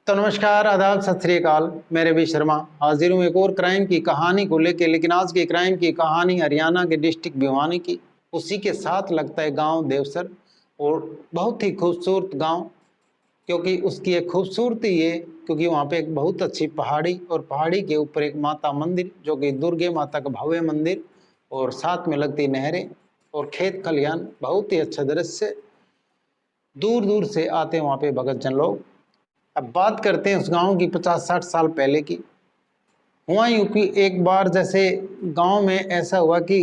तो नमस्कार, आदाब, सत श्री अकाल। मेरे भी शर्मा हाजिर हूँ एक और क्राइम की कहानी को लेके। लेकिन आज की क्राइम की कहानी हरियाणा के डिस्ट्रिक्ट भिवानी की, उसी के साथ लगता है गांव देवसर। और बहुत ही खूबसूरत गांव, क्योंकि उसकी एक खूबसूरती ये, क्योंकि वहाँ पे एक बहुत अच्छी पहाड़ी, और पहाड़ी के ऊपर एक माता मंदिर जो कि दुर्गे माता का भव्य मंदिर, और साथ में लगती नहरें और खेत खलिहान। बहुत ही अच्छा दृश्य, दूर दूर से आते हैं वहाँ पे भगत जन लोग। अब बात करते हैं उस गांव की 50-60 साल पहले की। हुआ यूं कि एक बार जैसे गांव में ऐसा हुआ कि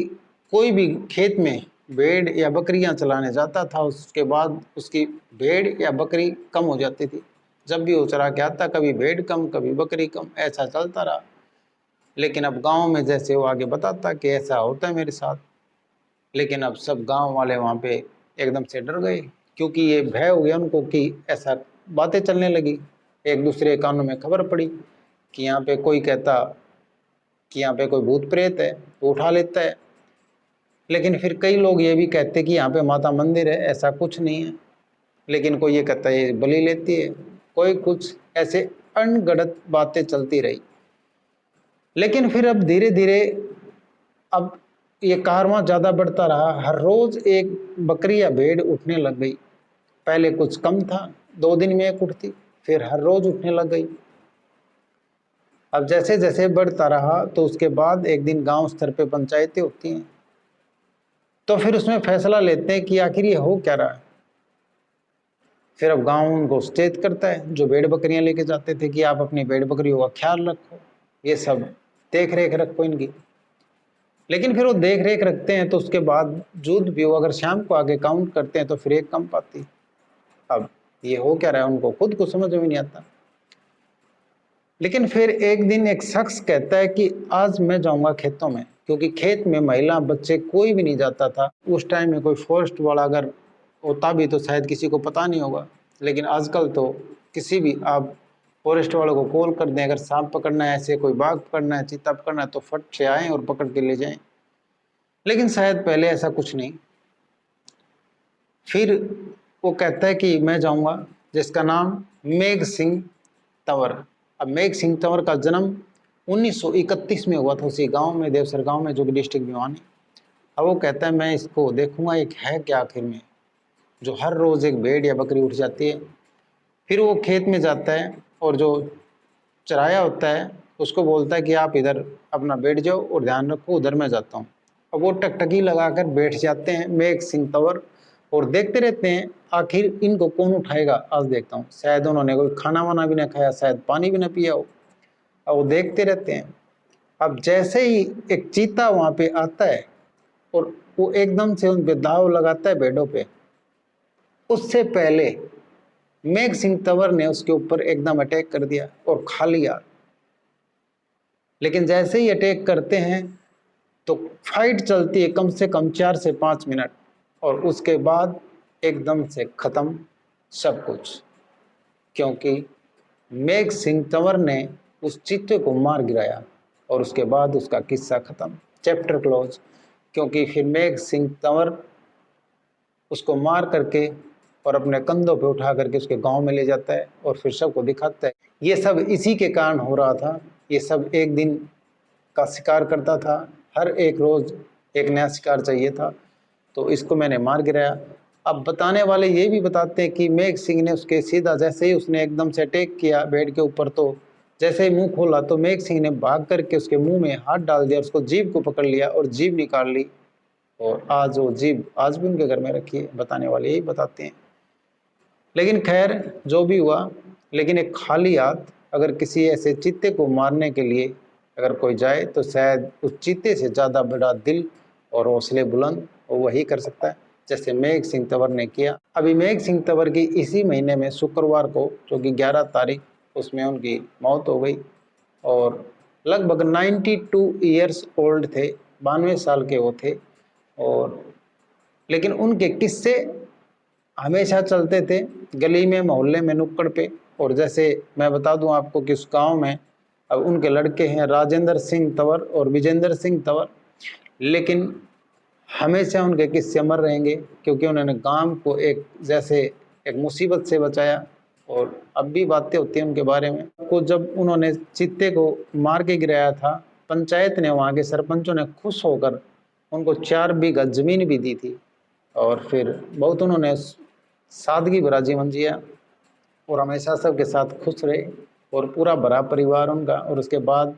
कोई भी खेत में भेड़ या बकरियां चलाने जाता था, उसके बाद उसकी भेड़ या बकरी कम हो जाती थी। जब भी वो चरा के आता, कभी भेड़ कम कभी बकरी कम, ऐसा चलता रहा। लेकिन अब गांव में जैसे वो आगे बताता कि ऐसा होता है मेरे साथ। लेकिन अब सब गांव वाले वहां पे एकदम से डर गए, क्योंकि ये भय हो गया उनको कि ऐसा बातें चलने लगी। एक दूसरे के कानों में खबर पड़ी कि यहाँ पे कोई कहता कि यहाँ पे कोई भूत प्रेत है, वो उठा लेता है। लेकिन फिर कई लोग ये भी कहते कि यहाँ पे माता मंदिर है, ऐसा कुछ नहीं है। लेकिन कोई ये कहता है ये बलि लेती है, कोई कुछ, ऐसे अनगढ़ंत बातें चलती रही। लेकिन फिर अब धीरे धीरे अब ये कारवां ज्यादा बढ़ता रहा। हर रोज एक बकरी या भेड़ उठने लग गई। पहले कुछ कम था, 2 दिन में एक उठती, फिर हर रोज उठने लग गई। अब जैसे जैसे बढ़ता रहा तो उसके बाद एक दिन गांव स्तर पे पंचायतें होती हैं, तो फिर उसमें फैसला लेते हैं कि आखिर ये हो क्या रहा है। फिर अब गांव उनको सचेत करता है, जो भेड़ बकरियां लेके जाते थे, कि आप अपनी भेड़ बकरियों का ख्याल रखो, ये सब देख रेख रखो इनकी। लेकिन फिर वो देख रेख रखते हैं तो उसके बाद दूध भी वो अगर शाम को आगे काउंट करते हैं तो फिर एक कम पाती। अब ये हो क्या रहा है उनको खुद को समझ में नहीं आता। लेकिन फिर एक दिन एक शख्स कहता है कि आज मैं जाऊंगा खेतों में, क्योंकि खेत में महिला बच्चे कोई भी नहीं जाता था। उस टाइम में कोई फॉरेस्ट वाला अगर होता भी तो शायद किसी को पता नहीं होगा। लेकिन आजकल तो किसी भी आप फॉरेस्ट वालों को कॉल कर दें, अगर सांप पकड़ना है, ऐसे कोई बाघ पकड़ना है, चीता पकड़ना है, तो फट से आए और पकड़ के ले जाएं। लेकिन शायद पहले ऐसा कुछ नहीं। फिर वो कहता है कि मैं जाऊंगा, जिसका नाम मेघ सिंह तंवर। अब मेघ सिंह तंवर का जन्म 1931 में हुआ था, उसी गांव में, देवसर गांव में, जो कि डिस्ट्रिक्ट भिवानी। अब वो कहता है मैं इसको देखूंगा एक है क्या आखिर में, जो हर रोज एक भेड़ या बकरी उठ जाती है। फिर वो खेत में जाता है और जो चराया होता है उसको बोलता है कि आप इधर अपना बैठ जाओ और ध्यान रखो, उधर मैं जाता हूँ। अब वो टकटकी लगाकर बैठ जाते हैं मेघ सिंह तंवर, और देखते रहते हैं आखिर इनको कौन उठाएगा। आज देखता हूँ, शायद उन्होंने कोई खाना वाना भी ना खाया, शायद पानी भी ना पिया हो। अब वो देखते रहते हैं। अब जैसे ही एक चीता वहां पे आता है और वो एकदम से उन पे दाव लगाता है भेड़ों पे, उससे पहले मेघ सिंह तंवर ने उसके ऊपर एकदम अटैक कर दिया और खा लिया। लेकिन जैसे ही अटैक करते हैं तो फाइट चलती है कम से कम 4 से 5 मिनट, और उसके बाद एकदम से खत्म सब कुछ, क्योंकि मेघ सिंह तंवर ने उस चीते को मार गिराया। और उसके बाद उसका किस्सा खत्म, चैप्टर क्लोज। क्योंकि फिर मेघ सिंह तंवर उसको मार करके और अपने कंधों पे उठा करके उसके गांव में ले जाता है और फिर सबको दिखाता है। ये सब इसी के कारण हो रहा था। ये सब एक दिन का शिकार करता था, हर एक रोज एक नया शिकार चाहिए था, तो इसको मैंने मार गिराया। अब बताने वाले ये भी बताते हैं कि मेघ सिंह ने उसके सीधा, जैसे ही उसने एकदम से अटैक किया भेड़ के ऊपर, तो जैसे ही मुंह खोला तो मेघ सिंह ने भाग करके उसके मुंह में हाथ डाल दिया, उसको जीभ को पकड़ लिया और जीभ निकाल ली। और आज वो जीभ आज भी उनके घर में रखी है, बताने वाले यही बताते हैं। लेकिन खैर जो भी हुआ, लेकिन एक खाली हाथ अगर किसी ऐसे चीते को मारने के लिए अगर कोई जाए तो शायद उस चीते से ज़्यादा बड़ा दिल और हौसले बुलंद वो वही कर सकता है, जैसे मेघ सिंह तंवर ने किया। अभी मेघ सिंह तंवर की इसी महीने में शुक्रवार को, जो कि 11 तारीख, उसमें उनकी मौत हो गई। और लगभग 92 ईयर्स ओल्ड थे, 92 साल के वो थे। और लेकिन उनके किस्से हमेशा चलते थे गली में, मोहल्ले में, नुक्कड़ पे। और जैसे मैं बता दूं आपको कि उस गांव में अब उनके लड़के हैं राजेंद्र सिंह तंवर और विजेंद्र सिंह तंवर। लेकिन हमेशा उनके किस्से अमर रहेंगे, क्योंकि उन्होंने गांव को एक जैसे एक मुसीबत से बचाया। और अब भी बातें होती हैं उनके बारे में। को जब उन्होंने चीते को मार के गिराया था, पंचायत ने, वहाँ के सरपंचों ने खुश होकर उनको 4 बीघा जमीन भी दी थी और फिर बहुत उन्होंने सादगी भरा जीवन जिया और हमेशा सबके साथ खुश रहे और पूरा भरा परिवार उनका। और उसके बाद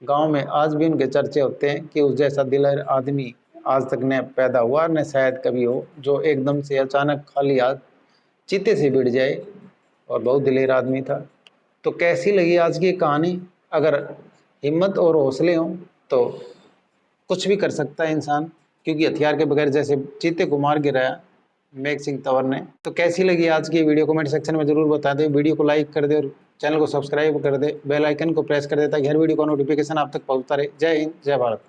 गांव में आज भी उनके चर्चे होते हैं कि उस जैसा दिलेर आदमी आज तक न पैदा हुआ न शायद कभी हो, जो एकदम से अचानक खाली हाथ चीते से भिड़ जाए, और बहुत दिलेर आदमी था। तो कैसी लगी आज की कहानी? अगर हिम्मत और हौसले हों तो कुछ भी कर सकता है इंसान, क्योंकि हथियार के बगैर जैसे चीते को मार गिराया मेघ सिंह तंवर ने। तो कैसी लगी आज की वीडियो कमेंट सेक्शन में जरूर बता दें। वीडियो को लाइक कर दे और चैनल को सब्सक्राइब कर दे, बेल आइकन को प्रेस कर दे ताकि हर वीडियो का नोटिफिकेशन आप तक पहुंचता रहे। जय हिंद, जय भारत।